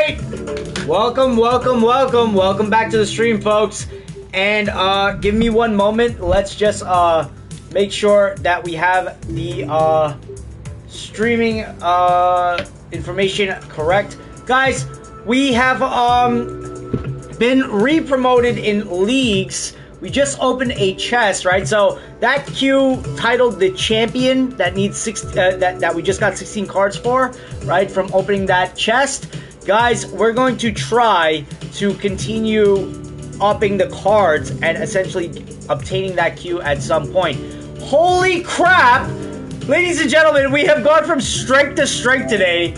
right. Welcome back to the stream, folks. And give me one moment. Let's just make sure that we have the streaming information correct. Guys, we have been re-promoted in leagues. We just opened a chest, right? So that queue titled the champion that needs that we just got 16 cards for, right? From opening that chest. Guys, we're going to try to continue upping the cards and essentially obtaining that queue at some point. Holy crap! Ladies and gentlemen, we have gone from strength to strength today.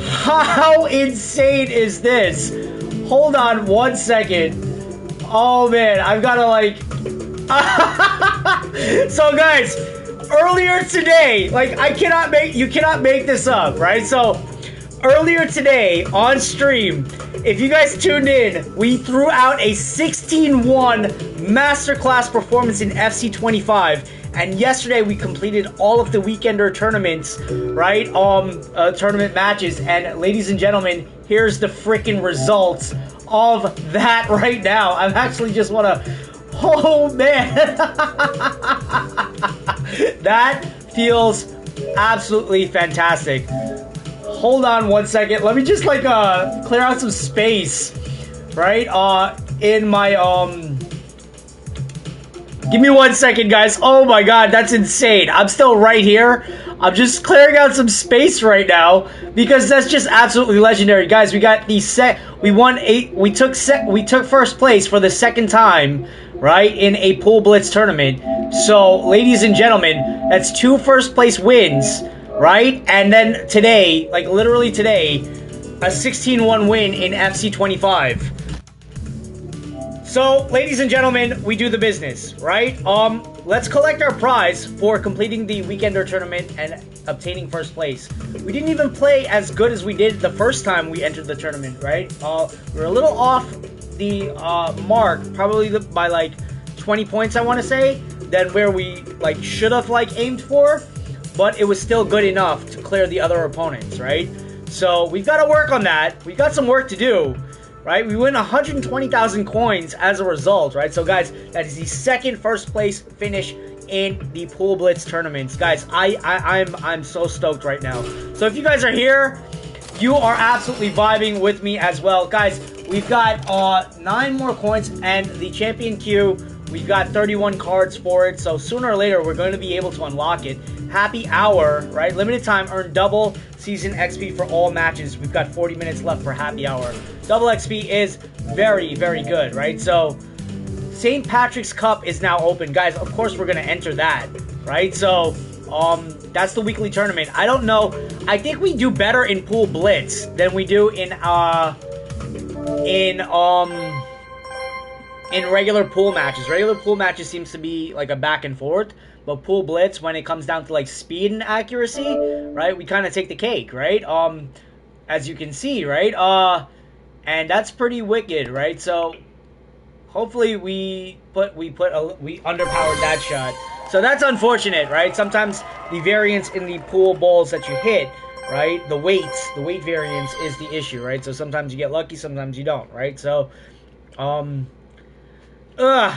How insane is this? Hold on one second. Oh man, I've gotta like... So guys, earlier today, like you cannot make this up, right? So earlier today on stream, if you guys tuned in, we threw out a 16-1 masterclass performance in FC25. And yesterday we completed all of the weekender tournaments, right? Tournament matches. And ladies and gentlemen, here's the freaking results of that right now. I'm actually just wanna... Oh man! That feels absolutely fantastic. Hold on one second. Let me just like clear out some space, right? In my Give me 1 second, guys. Oh my god, that's insane. I'm still right here. I'm just clearing out some space right now because that's just absolutely legendary, guys. We got the we took first place for the second time, right, in a pool blitz tournament. So, ladies and gentlemen, that's 2 first place wins, right? And then today, like literally today, a 16-1 win in FC25. So, ladies and gentlemen, we do the business, right? Let's collect our prize for completing the weekender tournament and obtaining first place. We didn't even play as good as we did the first time we entered the tournament, right? We were a little off the mark, probably by like 20 points, I want to say, than where we like should have like aimed for, but it was still good enough to clear the other opponents, right? So we've got to work on that. We've got some work to do. Right, we win 120,000 coins as a result, right? So, guys, that is the second first place finish in the Pool Blitz tournaments, guys. I'm so stoked right now. So, if you guys are here, you are absolutely vibing with me as well, guys. We've got 9 more coins and the champion queue. We've got 31 cards for it, so sooner or later we're going to be able to unlock it. Happy hour, right? Limited time, earn double season XP for all matches. We've got 40 minutes left for happy hour. Double XP is very, very good, right? So, St. Patrick's Cup is now open. Guys, of course we're going to enter that, right? So, that's the weekly tournament. I don't know. I think we do better in Pool Blitz than we do in regular pool matches. Regular pool matches seems to be like a back and forth, but Pool Blitz, when it comes down to like speed and accuracy, right, we kind of take the cake, right? As you can see, right? And that's pretty wicked, right? So hopefully we underpowered that shot. So that's unfortunate, right? Sometimes the variance in the pool balls that you hit, right, the weight variance is the issue, right? So sometimes you get lucky, sometimes you don't, right? So a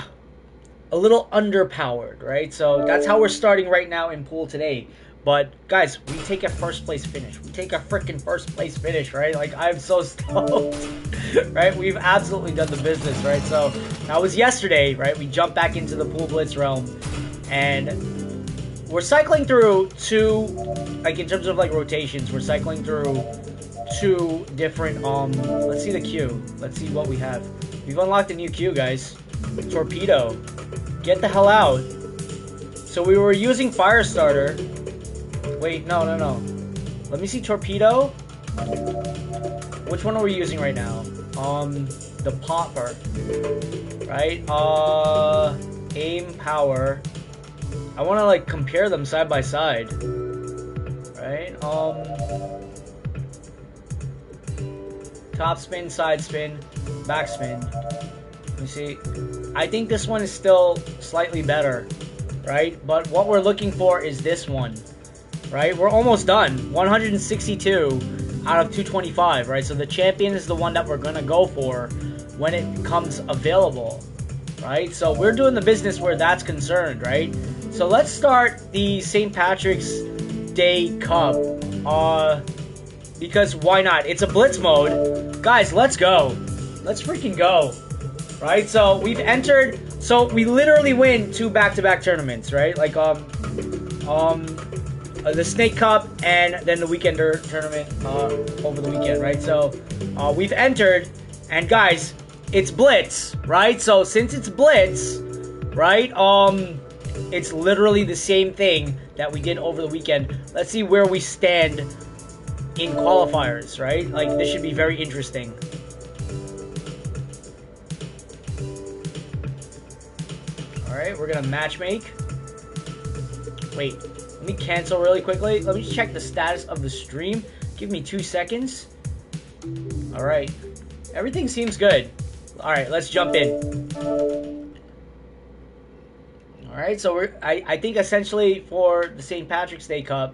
little underpowered, right? So that's how we're starting right now in pool today. But guys, we take a first place finish. We take a freaking first place finish, right? Like, I'm so stoked, right? We've absolutely done the business, right? So that was yesterday, right? We jumped back into the Pool Blitz realm, and we're cycling through 2, like in terms of like rotations, we're cycling through 2 different, let's see the queue. Let's see what we have. We've unlocked a new queue, guys. Torpedo. Get the hell out. So we were using Firestarter. Wait, no. Let me see Torpedo. Which one are we using right now? The Popper. Right? Aim, Power. I want to, like, compare them side by side. Right? Top spin, side spin, back spin. You see, I think this one is still slightly better, right? But what we're looking for is this one, right? We're almost done. 162 out of 225, right? So the champion is the one that we're gonna go for when it comes available, right? So we're doing the business where that's concerned, right? So let's start the St. Patrick's Day Cup, because why not? It's a Blitz mode. Guys, let's go. Let's freaking go, right? So we've entered, so we literally win 2 back-to-back tournaments, right? Like, the Snake Cup and then the Weekender tournament over the weekend, right? So we've entered, and guys, it's Blitz, right? So since it's Blitz, right, it's literally the same thing that we did over the weekend. Let's see where we stand in qualifiers, right? Like, this should be very interesting. Alright, we're gonna match make. Wait, let me cancel really quickly. Let me check the status of the stream. Give me 2 seconds. Alright. Everything seems good. Alright, let's jump in. Alright, so I think essentially for the St. Patrick's Day Cup,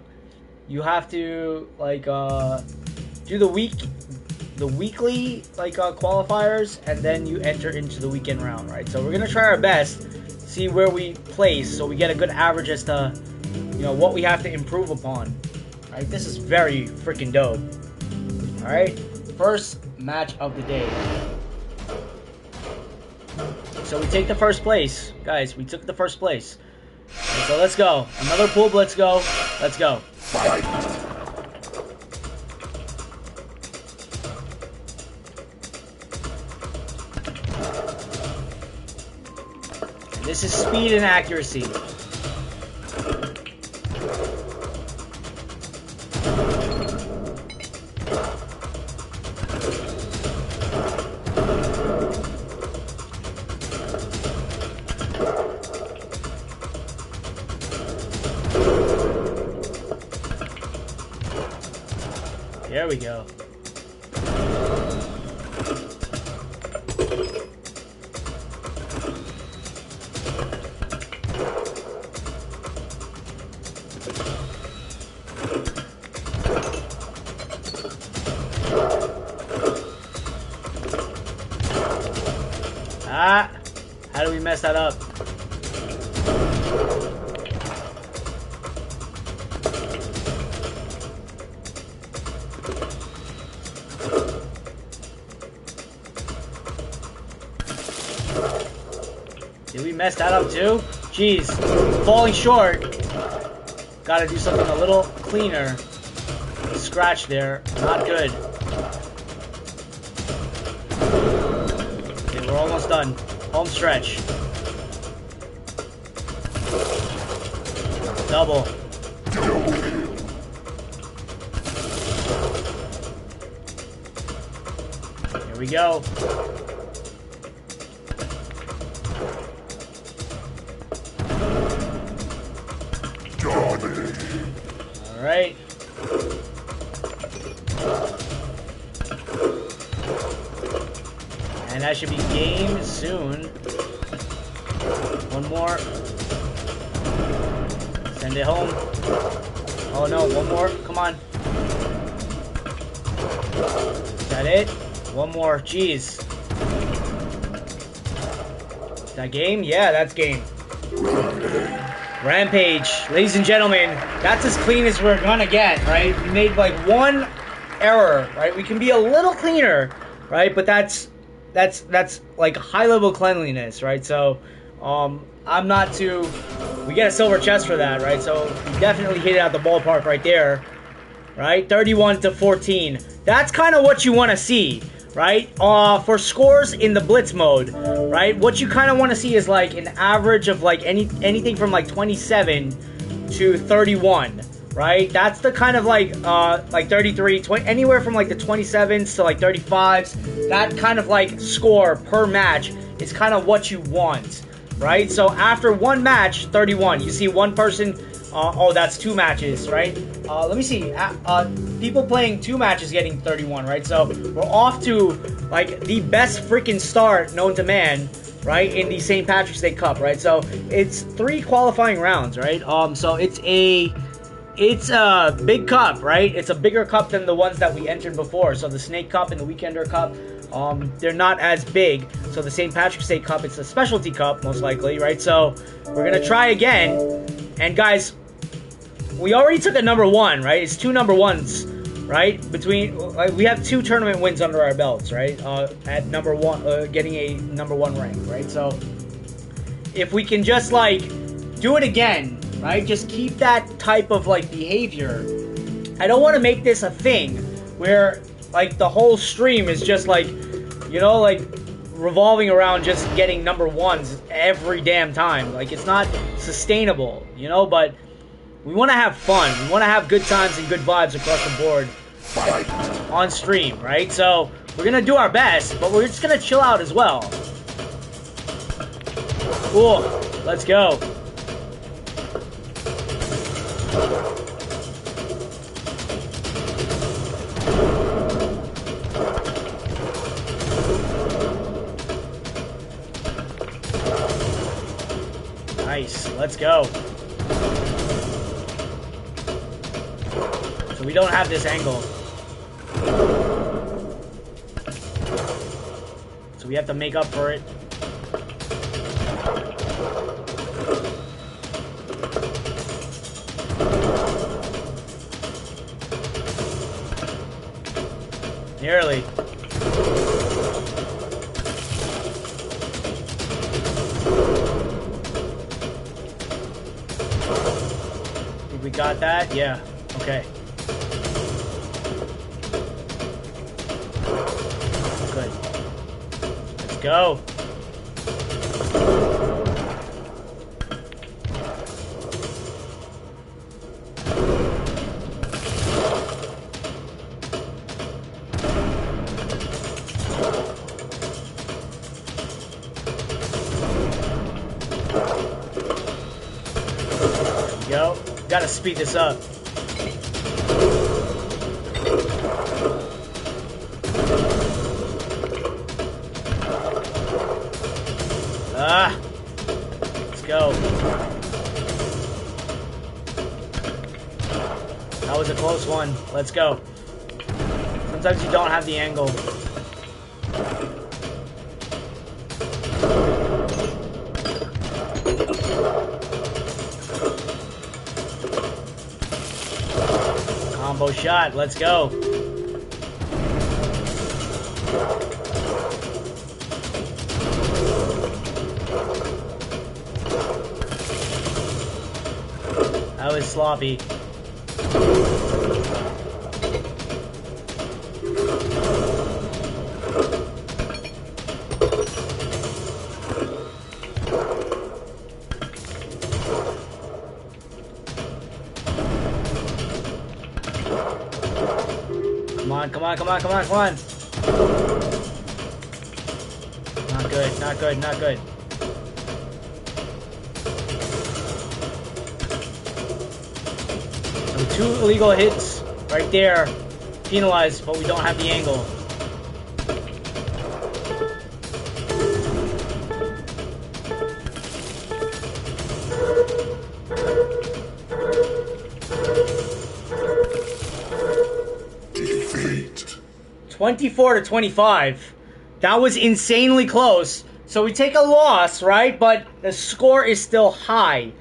you have to like do the weekly like qualifiers, and then you enter into the weekend round, right? So we're gonna try our best, see where we place, so we get a good average as to, you know, what we have to improve upon. Alright, this is very freaking dope. Alright, first match of the day. So we take the first place. Guys, we took the first place. Okay, so let's go. Another pool blitz go. Let's go. And this is speed and accuracy. There we go. Ah, how do we mess that up? Did we mess that up too? Jeez, falling short. Gotta do something a little cleaner. Scratch there, not good. Okay, we're almost done. Home stretch. Double. Here we go. Alright. And that should be game soon. One more. Send it home. Oh no, one more. Come on. Is that it? One more. Jeez. Is that game? Yeah, that's game. Rampage, ladies and gentlemen, that's as clean as we're gonna get, right? We made like one error, right? We can be a little cleaner, right? But that's like high level cleanliness, right? So, I'm not too. We get a silver chest for that, right? So we definitely hit it out the ballpark right there, right? 31 to 14. That's kind of what you want to see, right? For scores in the Blitz mode, right? What you kind of want to see is like an average of like anything from like 27 to 31, right? That's the kind of like 33, 20, anywhere from like the 27s to like 35s. That kind of like score per match is kind of what you want, right? So after one match, 31, you see one person. Oh, that's 2 matches, right? Let me see. People playing 2 matches getting 31, right? So we're off to like the best freaking start known to man, right? In the St. Patrick's Day Cup, right? So it's 3 qualifying rounds, right? So it's It's a big cup, right? It's a bigger cup than the ones that we entered before. So the Snake Cup and the Weekender Cup, they're not as big. So the St. Patrick's Day Cup, it's a specialty cup, most likely, right? So we're going to try again. And guys, we already took a number 1, right? It's 2 number 1s, right? We have 2 tournament wins under our belts, right? At number 1, getting a number 1 rank, right? So if we can just, like, do it again, right? Just keep that type of, like, behavior. I don't want to make this a thing where, like, the whole stream is just, like, you know, like, revolving around just getting number 1s every damn time. Like, it's not sustainable, you know? But we want to have fun. We want to have good times and good vibes across the board on stream, right? So we're going to do our best, but we're just going to chill out as well. Cool. Let's go. Nice. Let's go. So we don't have this angle. So we have to make up for it. Nearly. Think we got that? Yeah. Okay. Good. Let's go. Yo, gotta speed this up. Let's go. That was a close one. Let's go. Sometimes you don't have the angle. Combo shot. Let's go. That was sloppy. Come on, come on, come on, come on, come on. Not good, not good, not good. So 2 illegal hits right there. Penalized, but we don't have the angle. Defeat. 24-25. That was insanely close. So we take a loss, right? But the score is still high.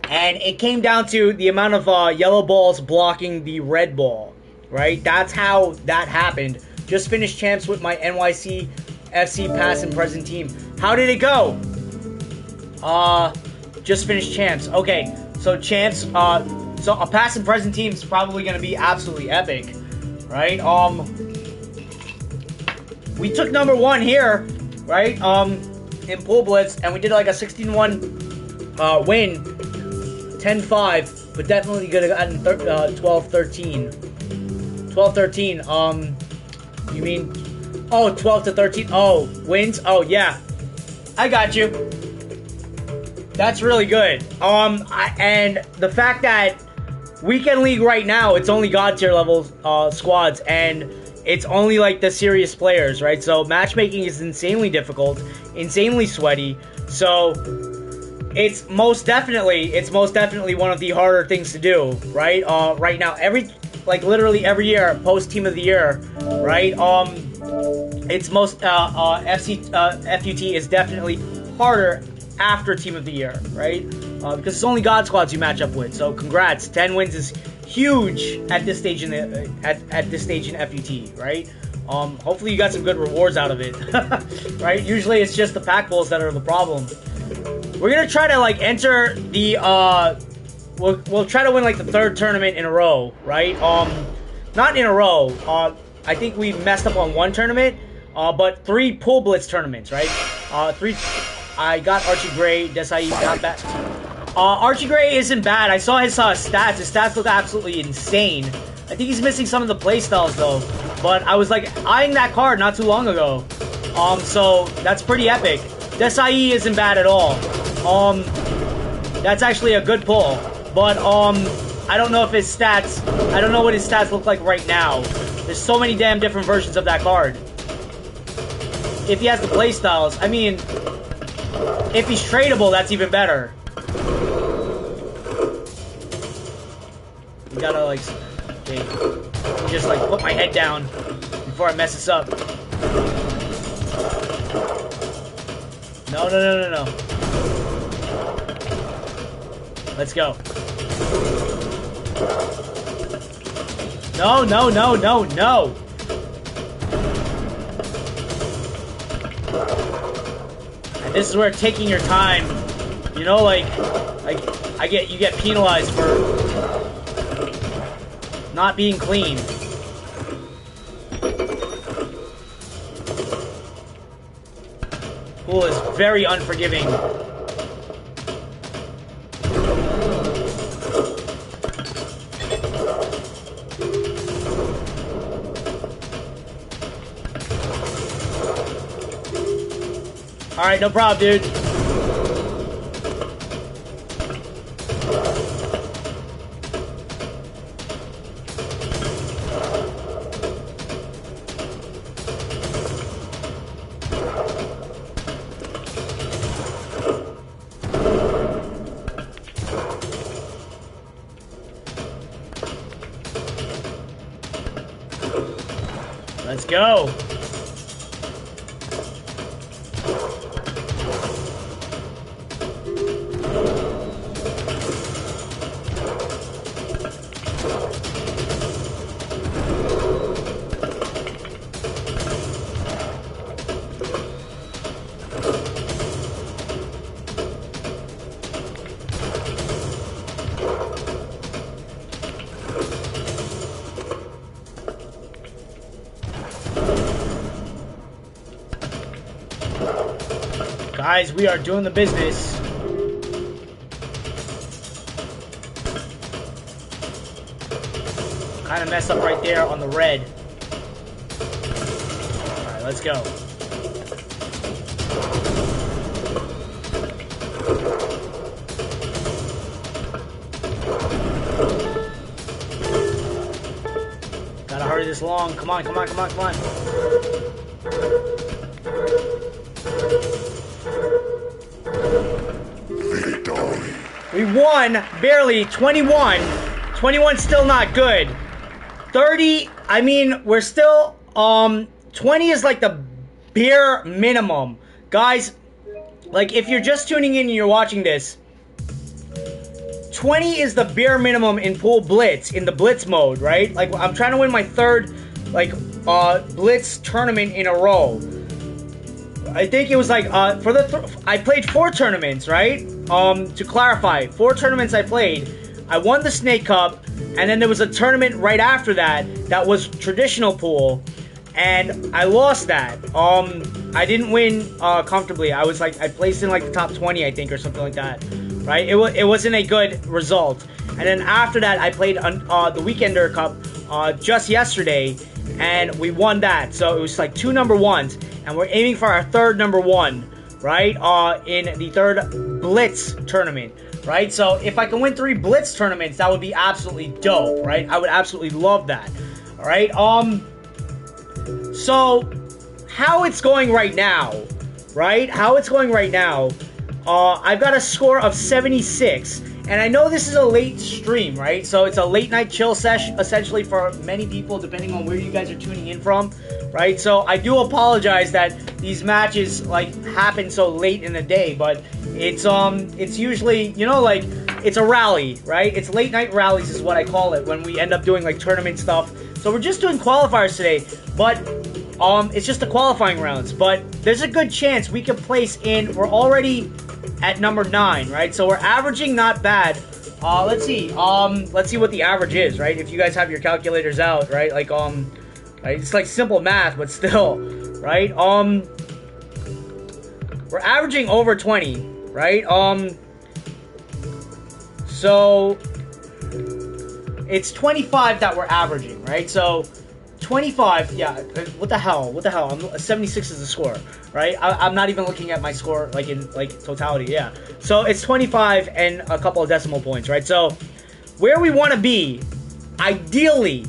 And it came down to the amount of yellow balls blocking the red ball, right? That's how that happened. Just finished champs with my NYC FC past and present team. How did it go? Just finished champs. Okay, so champs, so a past and present team is probably going to be absolutely epic, right? We took number 1 here, right? In Pool Blitz, and we did like a 16-1 win, 10-5, but definitely could have gotten 12-13. 12-13. You mean? Oh, 12-13. Oh, wins. Oh yeah, I got you. That's really good. And the fact that Weekend League right now, it's only God tier level squads, and it's only like the serious players, right? So matchmaking is insanely difficult, insanely sweaty. So it's most definitely one of the harder things to do, right? Right now, literally every year, post Team of the Year, right? It's most FUT is definitely harder after Team of the Year, right? Because it's only God Squads you match up with. So congrats, 10 wins is huge at this stage in FUT, right? Hopefully you got some good rewards out of it, right? Usually it's just the pack pulls that are the problem. We're gonna try to like enter the we'll try to win like the 3rd tournament in a row, right? Not in a row. I think we messed up on 1 tournament, but 3 pool blitz tournaments, right? 3. I got Archie Gray. Desai not bad. Archie Gray isn't bad. I saw his stats. His stats look absolutely insane. I think he's missing some of the playstyles though. But I was like eyeing that card not too long ago. So that's pretty epic. Desai isn't bad at all. That's actually a good pull. But I don't know if his stats. I don't know what his stats look like right now. There's so many damn different versions of that card. If he has the playstyles, I mean, if he's tradable, that's even better. We gotta like, okay, just like put my head down before I mess this up. No. Let's go. No. And this is where taking your time, you know, like you get penalized for not being clean. Pool is very unforgiving. Alright, no problem, dude. Let's go. Guys, we are doing the business. Kind of messed up right there on the red. Alright, let's go. Gotta hurry this along. Come on. We won, barely, 21. 21 still not good. 30, I mean, we're still, 20 is like the bare minimum. Guys, like, if you're just tuning in and you're watching this, 20 is the bare minimum in pool blitz, in the blitz mode, right? Like, I'm trying to win my 3rd, like, blitz tournament in a row. I think it was like, I played 4 tournaments, right? To clarify, 4 tournaments I played. I won the Snake Cup, and then there was a tournament right after that was traditional pool, and I lost that. I didn't win comfortably. I was like, I placed in like the top 20, I think, or something like that, right? It wasn't a good result. And then after that, I played the Weekender Cup just yesterday, and we won that. So it was like 2 number 1s, and we're aiming for our 3rd number 1, right? In the 3rd Blitz tournament, right? So if I can win 3 Blitz tournaments, that would be absolutely dope, right? I would absolutely love that. All right. So how it's going right now, right? How it's going right now. I've got a score of 76. And I know this is a late stream, right? So it's a late night chill session, essentially, for many people, depending on where you guys are tuning in from, right? So I do apologize that these matches, like, happen so late in the day, but it's usually, you know, like, it's a rally, right? It's late night rallies is what I call it when we end up doing, like, tournament stuff. So we're just doing qualifiers today, but it's just the qualifying rounds. But there's a good chance we can place in, we're already at number 9, right? So we're averaging not bad. Let's see what the average is, right? If you guys have your calculators out, right? Like, right? It's like simple math, but still, right? We're averaging over 20, right? So it's 25 that we're averaging, right? So 25, yeah, what the hell? 76 is the score, right? I'm not even looking at my score, like, in, like, totality, yeah. So it's 25 and a couple of decimal points, right? So where we want to be, ideally,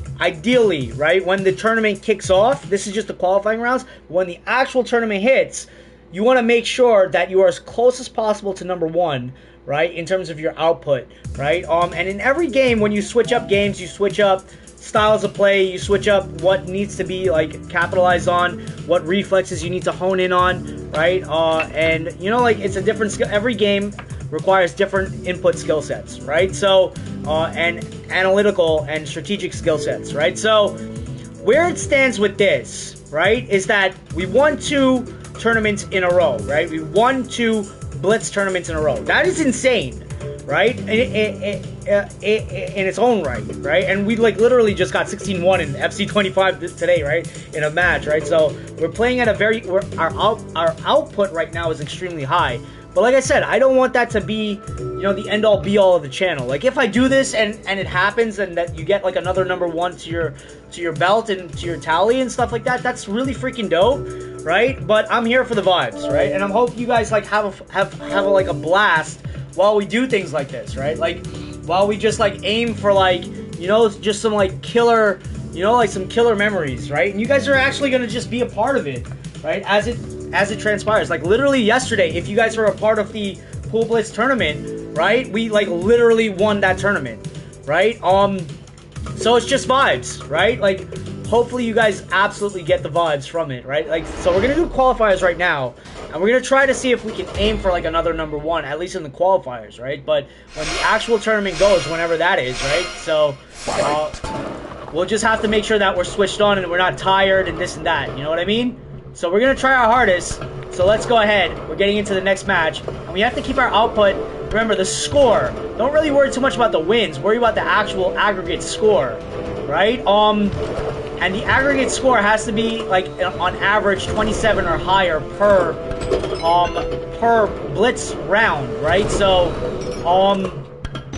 right, when the tournament kicks off, this is just the qualifying rounds, when the actual tournament hits, you want to make sure that you are as close as possible to number 1, right, in terms of your output, right? And in every game, when you switch up games, you switch up styles of play, you switch up what needs to be, like, capitalized on, what reflexes you need to hone in on, right? And, you know, like, it's a different skill. Every game requires different input skill sets, right? So, and analytical and strategic skill sets, right? So, where it stands with this, right, is that we won 2 tournaments in a row, right? We won 2 Blitz tournaments in a row. That is insane, right? In its own right? And we, like, literally just got 16-1 in FC25 today, right? In a match, right? So we're playing at a very, our output right now is extremely high. But like I said, I don't want that to be, you know, the end-all be-all of the channel. Like, if I do this and it happens and that you get, like, another number 1 to your belt and to your tally and stuff like that, that's really freaking dope, right? But I'm here for the vibes, right? And I hope you guys, like, have like a blast while we do things like this, right? Like, while we just, like, aim for, like, you know, just some, like, killer, you know, like, some killer memories, right? And you guys are actually gonna just be a part of it, right? As it transpires. Like, literally yesterday, if you guys were a part of the Pool Blitz tournament, right? We, like, literally won that tournament, right? So it's just vibes, right? Like, hopefully you guys absolutely get the vibes from it, right? Like, so we're gonna do qualifiers right now, and we're gonna try to see if we can aim for, like, another number 1, at least in the qualifiers, right? But when the actual tournament goes, whenever that is, right? So, we'll just have to make sure that we're switched on and we're not tired and this and that, you know what I mean? So we're going to try our hardest. So let's go ahead. We're getting into the next match. And we have to keep our output. Remember, the score. Don't really worry too much about the wins. Worry about the actual aggregate score. Right? And the aggregate score has to be, like, on average, 27 or higher per Blitz round. Right? So,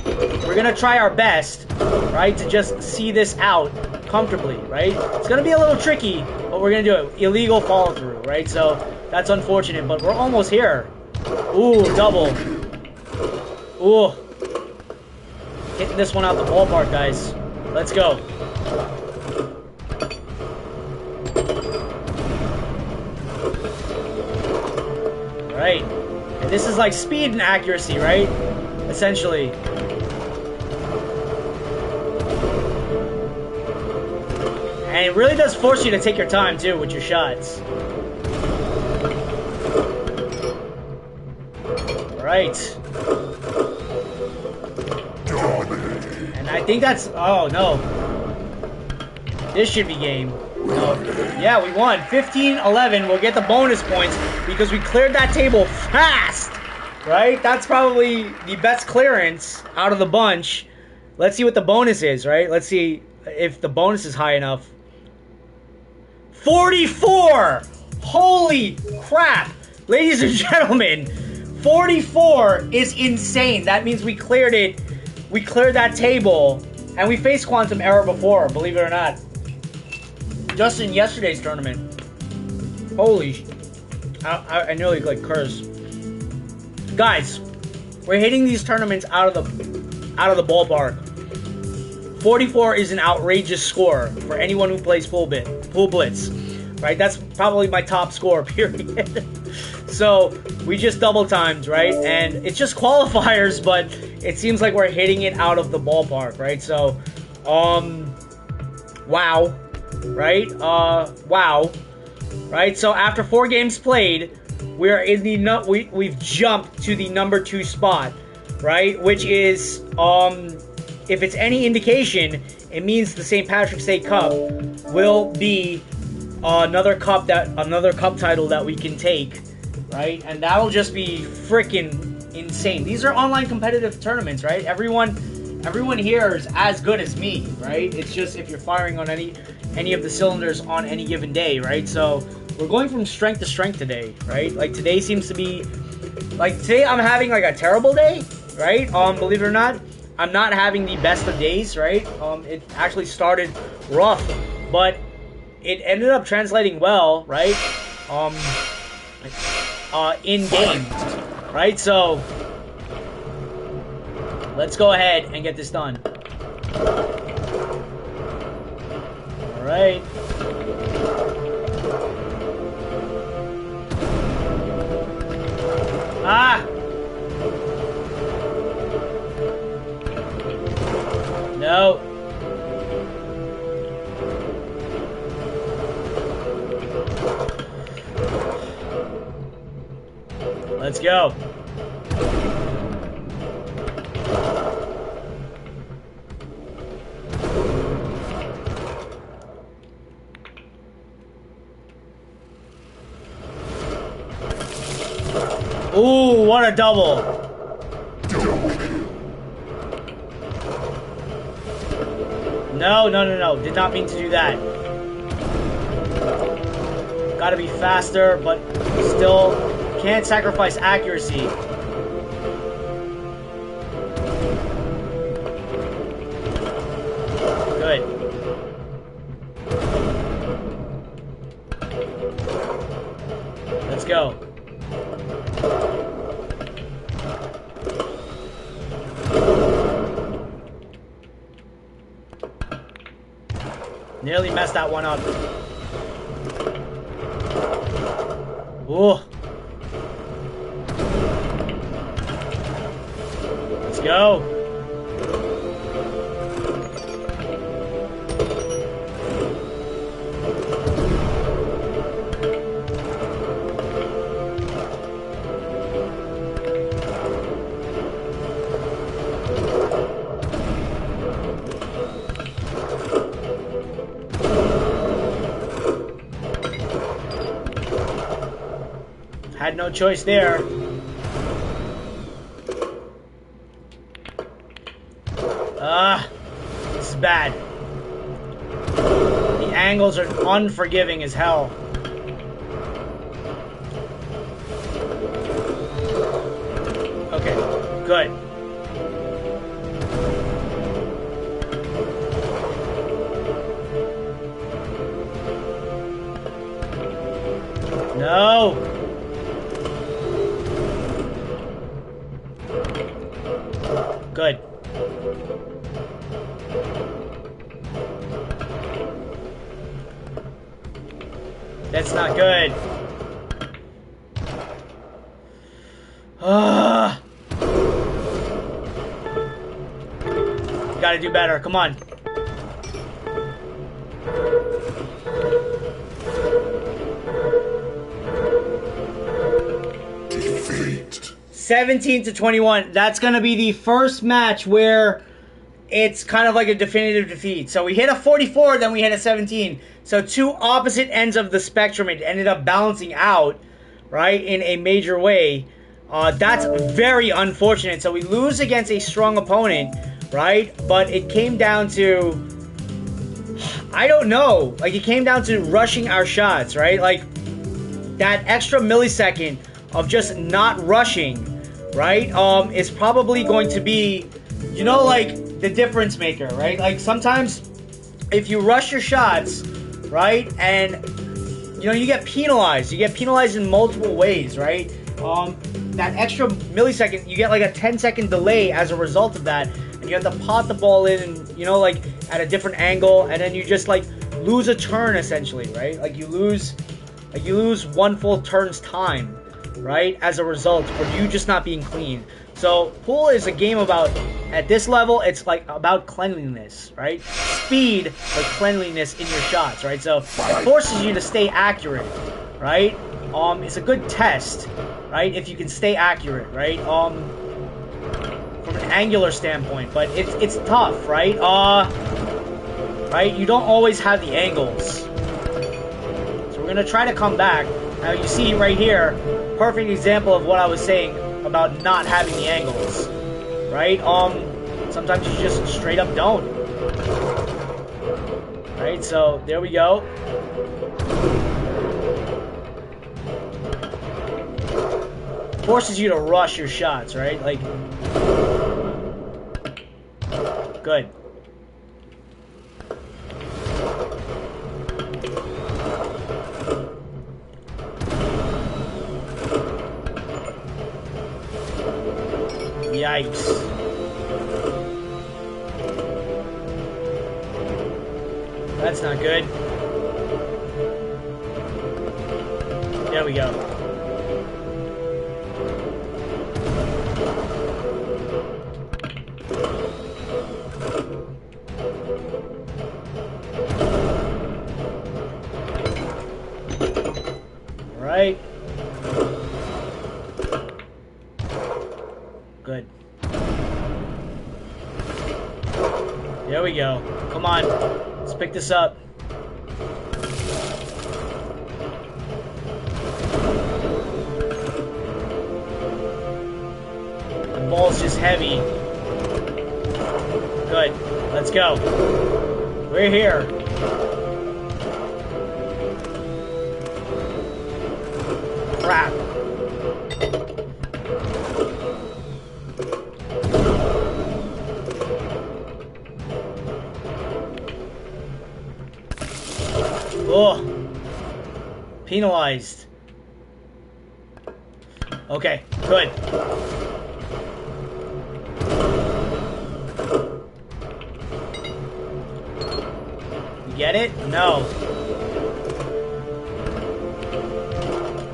we're going to try our best, right, to just see this out comfortably, right? It's going to be a little tricky, but we're going to do it. Illegal follow-through, right? So that's unfortunate, but we're almost here. Ooh, double. Ooh. Hitting this one out the ballpark, guys. Let's go. Right. And this is like speed and accuracy, right? Essentially. And it really does force you to take your time, too, with your shots. Right. And I think that's... Oh, no. This should be game. No. Yeah, we won. 15-11. We'll get the bonus points because we cleared that table fast. Right? That's probably the best clearance out of the bunch. Let's see what the bonus is, right? Let's see if the bonus is high enough. 44! Holy crap! Ladies and gentlemen, 44 is insane. That means we cleared it. We cleared that table. And we faced quantum error before, believe it or not. Just in yesterday's tournament. Holy... I nearly, like, cursed. Guys, we're hitting these tournaments out of the ballpark. 44 is an outrageous score for anyone who plays Pool Blitz, right? That's probably my top score, period. So we just double timed, right? And it's just qualifiers, but it seems like we're hitting it out of the ballpark, right? So, wow, right? Wow, right? So after 4 games played, we're in the we've jumped to the number 2 spot, right? Which is, if it's any indication, it means the St. Patrick's Day Cup will be another cup title that we can take, right? And that'll just be freaking insane. These are online competitive tournaments, right? Everyone here is as good as me, right? It's just if you're firing on any of the cylinders on any given day, right? So we're going from strength to strength today, right? Like today seems to be like today I'm having like a terrible day, right? Believe it or not, I'm not having the best of days, right? It actually started rough, but it ended up translating well, right? In game, right? So let's go ahead and get this done. All right. Ah! No. Let's go. Ooh, what a double. No, no, no, no. Did not mean to do that. Gotta be faster, but still can't sacrifice accuracy. Good. Let's go. Nearly messed that one up. Ooh. Let's go. Had no choice there. This is bad. The angles are unforgiving as hell. Okay, good. No. Good. That's not good. Gotta do better. Come on. Defeat. 17-21. That's going to be the first match where it's kind of like a definitive defeat. So we hit a 44, then we hit a 17. So 2 opposite ends of the spectrum. It ended up balancing out, right, in a major way. That's very unfortunate. So we lose against a strong opponent, right? But it came down to, I don't know. Like, it came down to rushing our shots, right? Like, that extra millisecond of just not rushing, right, is probably going to be, you know, like, the difference maker, right? Like, sometimes if you rush your shots, right, and, you know, you get penalized. You get penalized in multiple ways, right? That extra millisecond, you get, like, a 10-second delay as a result of that, and you have to pot the ball in, and, you know, like, at a different angle, and then you just, like, lose a turn, essentially, right? Like, you lose 1 full turn's time. right, as a result for you just not being clean. So pool is a game about, at this level, it's like about cleanliness, right? Speed, but cleanliness in your shots, right? So it forces you to stay accurate, right? It's a good test, right? If you can stay accurate, right? From an angular standpoint, but it's tough, right? Right? You don't always have the angles. So we're gonna try to come back. Now you see right here, perfect example of what I was saying about not having the angles, right? Sometimes you just straight up don't. Right? So there we go. Forces you to rush your shots, right? Like, good. Yikes. That's not good. There we go. All right. Good. There we go. Come on. Let's pick this up. The ball's just heavy. Good. Let's go. We're here. Crap. Oh, penalized. Okay, good. You get it? No.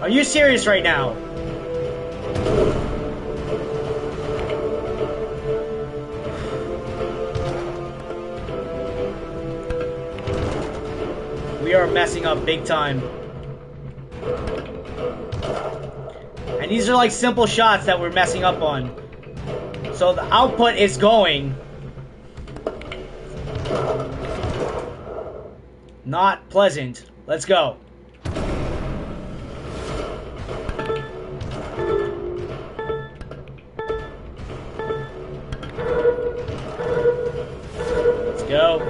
Are you serious right now? We are messing up big time. And these are like simple shots that we're messing up on. So the output is going. Not pleasant. Let's go. Let's go.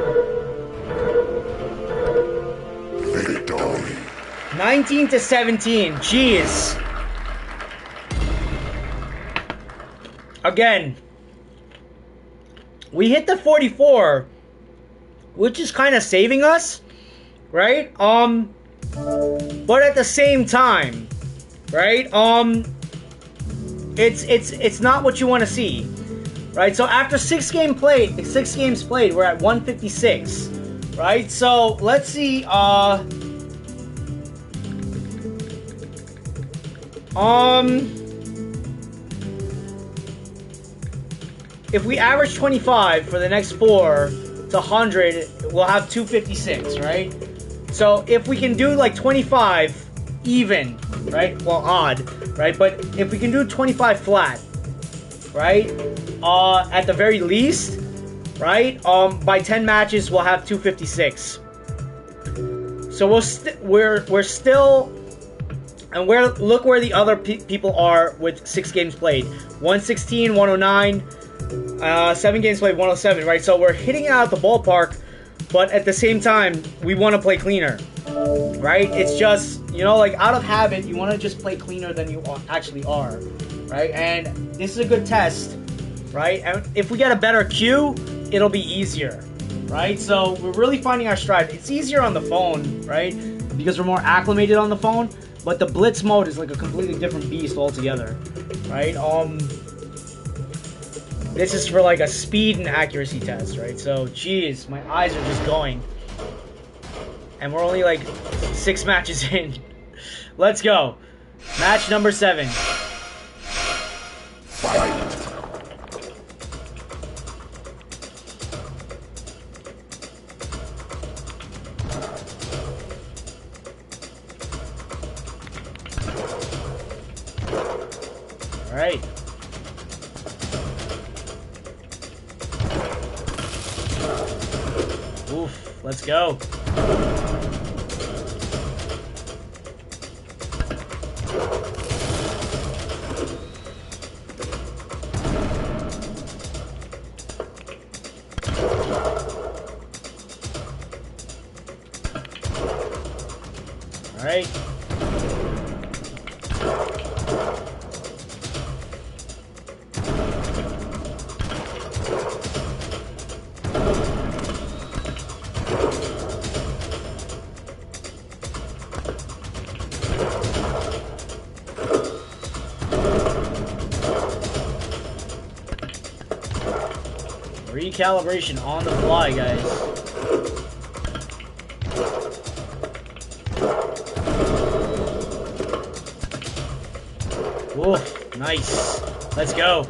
19-17. Jeez. Again, we hit the 44, which is kind of saving us, right? But at the same time, right? It's not what you want to see, right? So after 6 games played, we're at 156, right? So let's see. If we average 25 for the next 4 to 100, we'll have 256, right? So if we can do like 25 even, right? Well, odd, right? But if we can do 25 flat, right? At the very least, right? By 10 matches, we'll have 256. So we're still. And look where the other people are with 6 games played. 116, 109, 7 games played, 107, right? So we're hitting it out of the ballpark, but at the same time, we want to play cleaner, right? It's just, you know, like out of habit, you want to just play cleaner than you actually are, right? And this is a good test, right? And if we get a better cue, it'll be easier, right? So we're really finding our stride. It's easier on the phone, right? Because we're more acclimated on the phone. But the Blitz mode is like a completely different beast altogether, right? This is for like a speed and accuracy test, right? So, geez, my eyes are just going. And we're only like 6 matches in. Let's go. Match number 7. All right. Oof, let's go. All right. Recalibration on the fly, guys. Oof, nice. Let's go.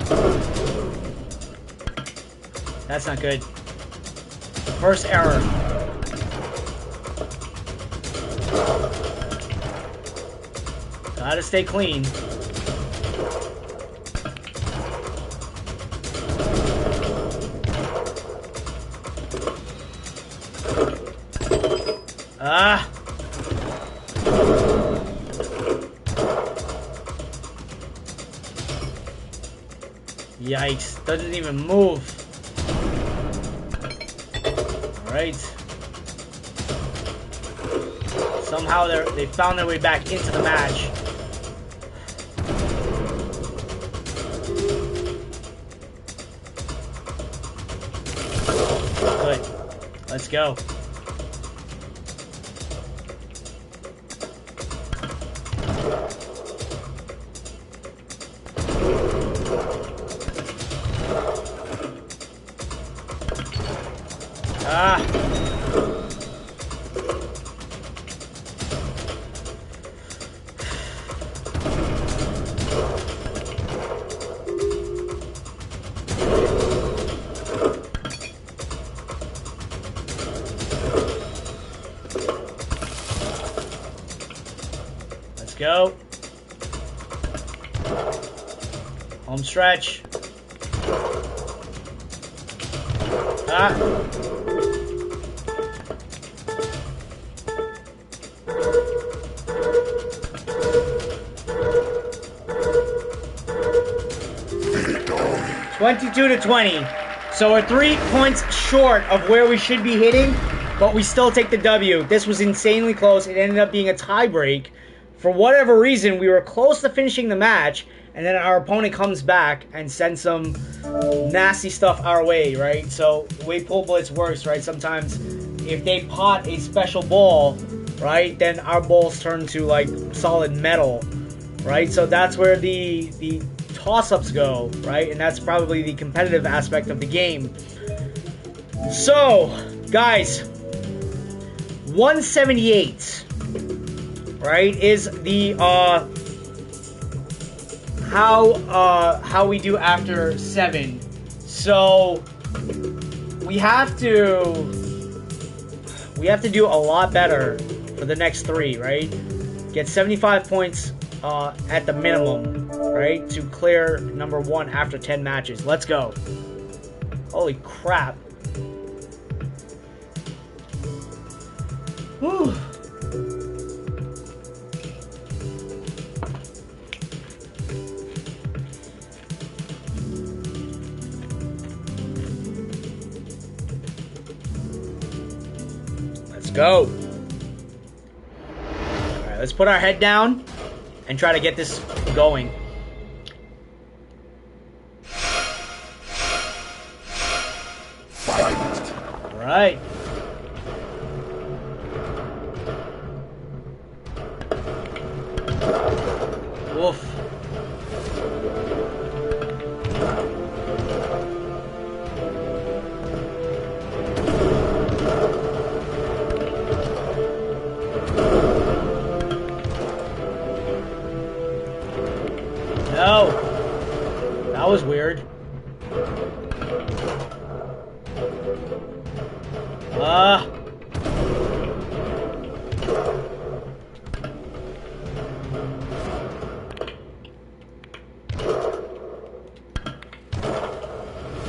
That's not good. First error. Gotta stay clean. Ah! Yikes, doesn't even move. Alright. Somehow they found their way back into the match. Good. Let's go. Ah. Let's go. Home stretch. Ah. 22-20. So we're 3 points short of where we should be hitting, but we still take the W. This was insanely close. It ended up being a tie break. For whatever reason, we were close to finishing the match, and then our opponent comes back and sends some nasty stuff our way, right? So the way Pool Blitz works, right? Sometimes if they pot a special ball, right, then our balls turn to like solid metal, right? So that's where the toss-ups go, right? And that's probably the competitive aspect of the game. So, guys, 178, right, is the how we do after 7. So we have to do a lot better for the next 3, right? Get 75 points at the minimum, right, to clear number 1 after 10 matches. Let's go. Holy crap. Whew. Let's go. Alright, let's put our head down and try to get this going. Alright. Woof. That was weird.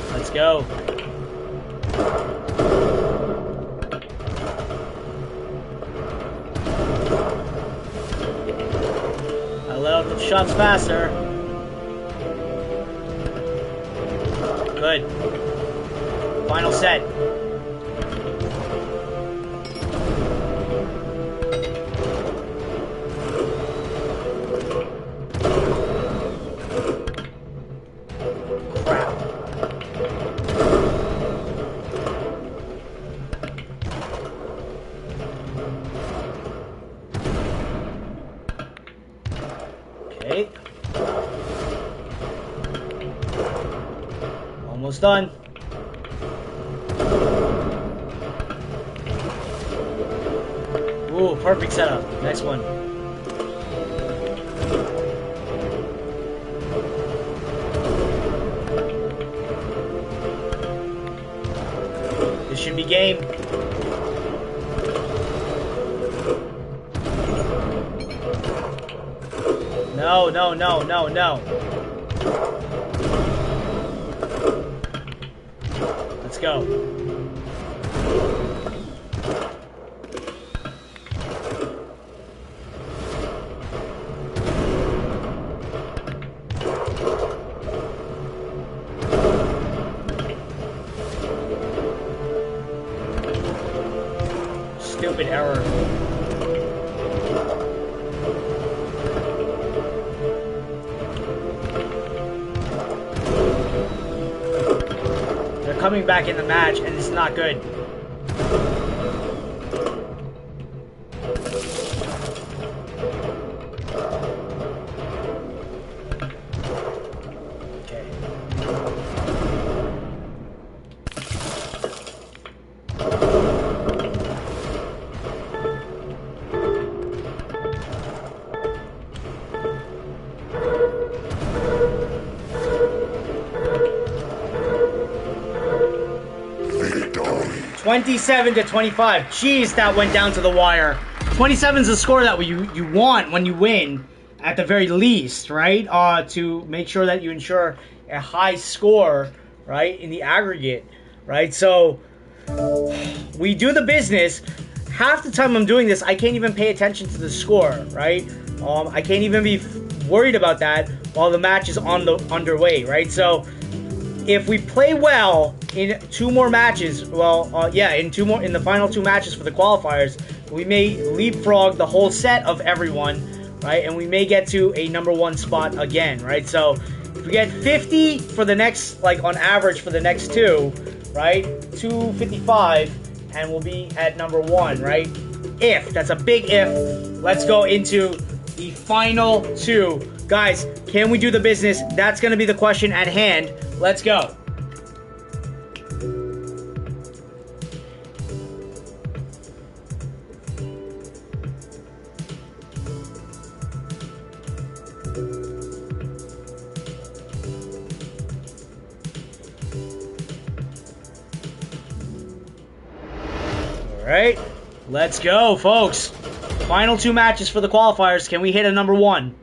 Let's go. I let off the shots faster. Good. Final set. Crap. Okay. Almost done. Ooh, perfect setup. Next one. This should be game. No, no, no, no, no. Let's go. Stupid error. They're coming back in the match, and it's not good. Okay. Victory. 27-25. Jeez, that went down to the wire. 27 is the score that you want when you win, at the very least, right? To make sure that you ensure a high score, right, in the aggregate, right? So we do the business. Half the time I'm doing this, I can't even pay attention to the score, right? I can't even be worried about that while the match is underway, right? So if we play well in two more matches, in the final two matches for the qualifiers, we may leapfrog the whole set of everyone, right? And we may get to a #1 spot again, right? So if we get 50 for the next, like on average for the next two, right? 255, and we'll be at #1, right? If, that's a big if. Let's go into the final two. Guys, can we do the business? That's going to be the question at hand. Let's go. Alright, let's go, folks. Final two matches for the qualifiers. Can we hit a #1?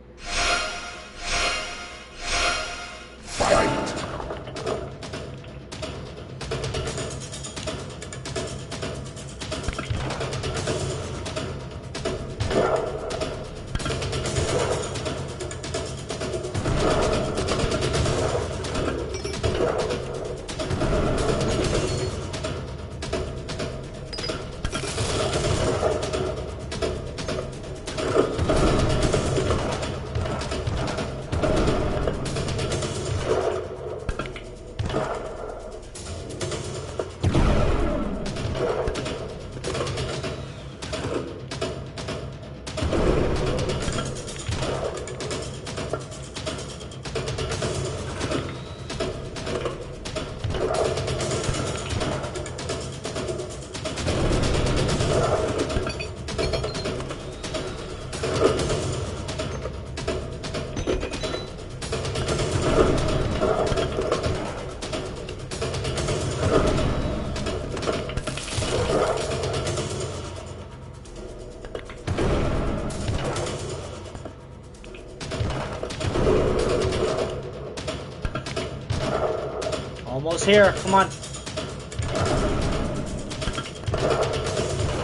Almost here. Come on.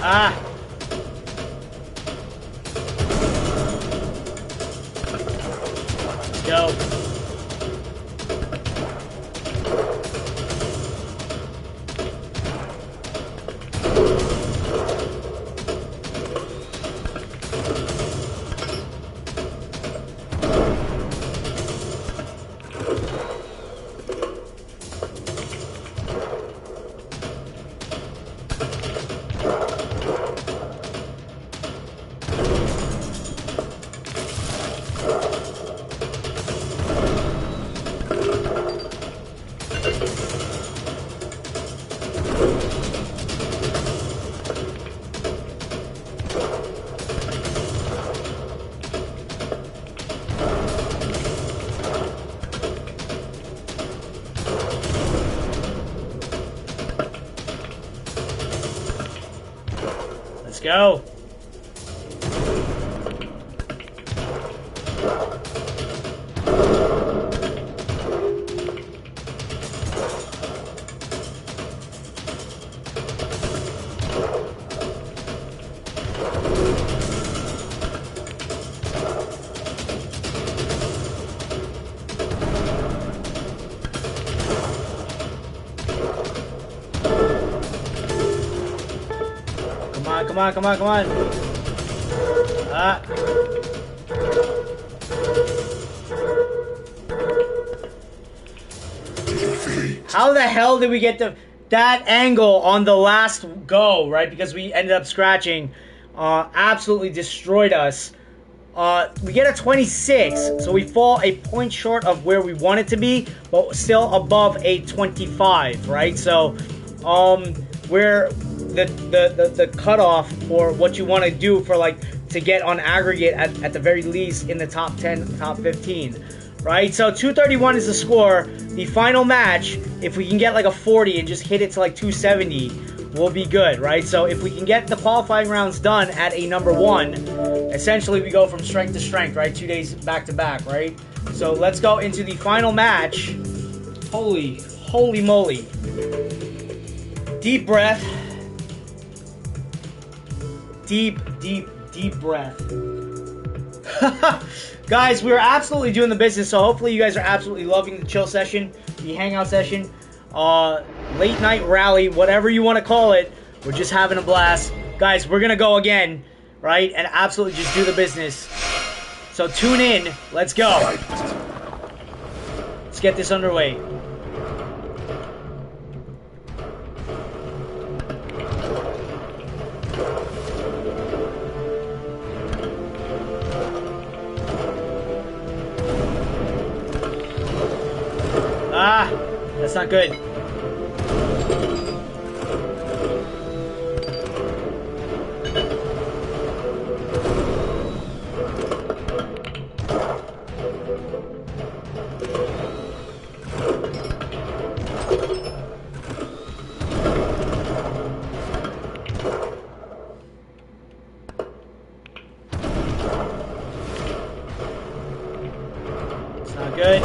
Ah. Let's go. Let's go. Come on, come on, come on. Ah. How the hell did we get that angle on the last go, right? Because we ended up scratching. Absolutely destroyed us. We get a 26, so we fall a point short of where we want it to be, but still above a 25, right? So, we're the cutoff for what you want to do for to get on aggregate at the very least in the top 10, top 15, right? So 231 is the score. The final match, if we can get a 40 and just hit it to 270, we'll be good, right? So if we can get the qualifying rounds done at a number 1, essentially we go from strength to strength, right? 2 days back to back, right? So let's go into the final match. Holy moly. Deep breath. Deep breath. Guys, we're absolutely doing the business, so hopefully you guys are absolutely loving the chill session, the hangout session, late night rally, whatever you want to call it. We're just having a blast. Guys, we're going to go again, right, and absolutely just do the business. So tune in. Let's go. Let's get this underway. Ah, that's not good. It's not good.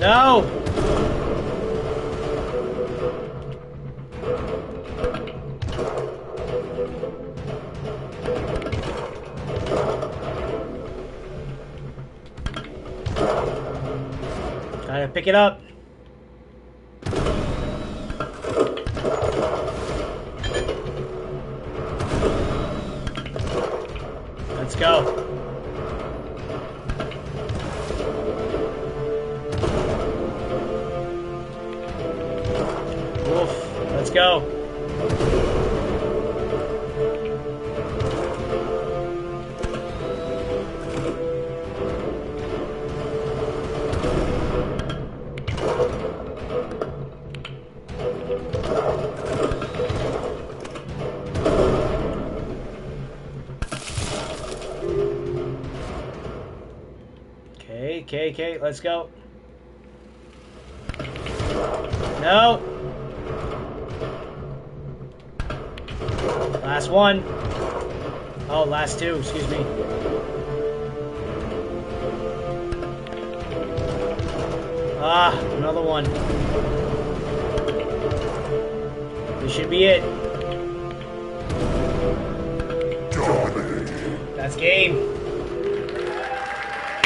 No! Gotta pick it up. Let's go. Let's go. Okay, let's go. No. Last one. Oh, last two, excuse me. Ah, another one. This should be it. That's game.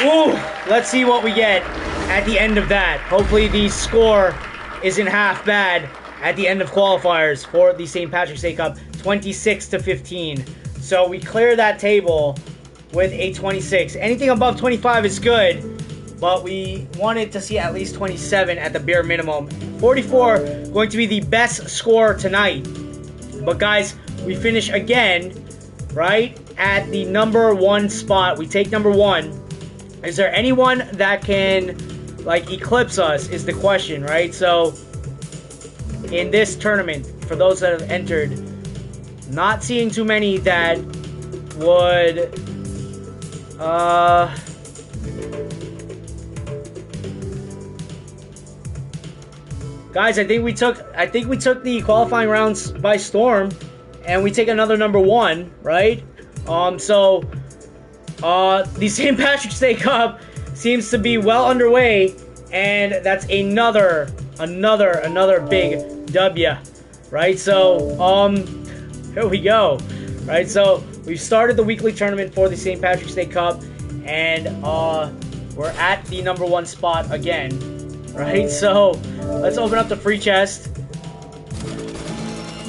Ooh, let's see what we get at the end of that. Hopefully the score isn't half bad at the end of qualifiers for the St. Patrick's Day Cup, 26-15. So we clear that table with a 26. Anything above 25 is good, but we wanted to see at least 27 at the bare minimum. 44 going to be the best score tonight. But guys, we finish again, right, at the number 1 spot. We take number 1. Is there anyone that can, like, eclipse us is the question, right? So, in this tournament, for those that have entered, not seeing too many that would, guys, I think we took the qualifying rounds by storm, and we take another number 1, right? The St. Patrick's Day Cup seems to be well underway, and that's another big W, right? So, here we go, right? So, we've started the weekly tournament for the St. Patrick's Day Cup, and we're at the number 1 spot again, right? So, let's open up the free chest.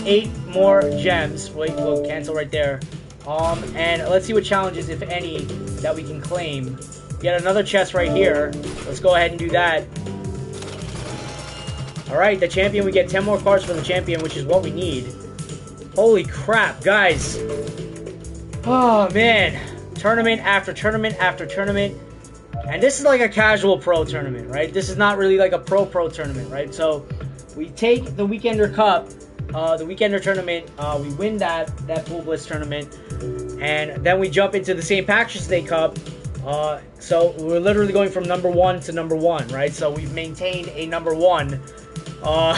8 more gems. Wait, we'll cancel right there. And let's see what challenges, if any, that we can claim. Get another chest right here. Let's go ahead and do that. Alright, the champion, we get 10 more cards from the champion, which is what we need. Holy crap, guys. Oh, man. Tournament after tournament after tournament. And this is like a casual pro tournament, right? This is not really like a pro tournament, right? So, we take the Weekender Cup, the Weekender tournament, we win that Pool Blitz tournament, and then we jump into the St. Patrick's Day Cup. So we're literally going from number 1 to number 1, right? So we've maintained a number 1 all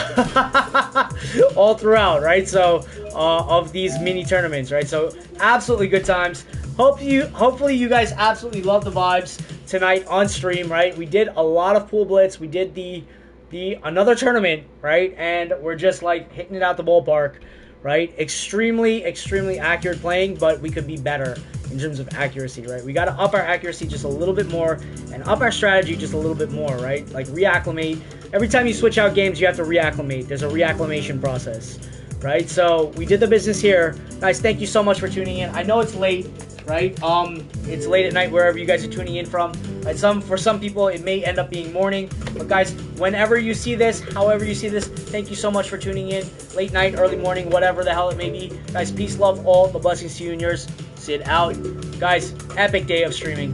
throughout, right? So of these mini tournaments, right? So absolutely good times. Hopefully you guys absolutely love the vibes tonight on stream, right? We did a lot of Pool Blitz. We did another tournament, right? And we're just like hitting it out the ballpark, right? Extremely accurate playing, but we could be better in terms of accuracy, right? We got to up our accuracy just a little bit more and up our strategy just a little bit more, right? Like reacclimate. Every time you switch out games, you have to reacclimate. There's a reacclimation process, right? So we did the business here. Guys, thank you so much for tuning in. I know it's late, right? It's late at night wherever you guys are tuning in from. Right? For some people, it may end up being morning. But guys, whenever you see this, however you see this, thank you so much for tuning in. Late night, early morning, whatever the hell it may be. Guys, peace, love, all the blessings to you and yours. Sit out. Guys, epic day of streaming.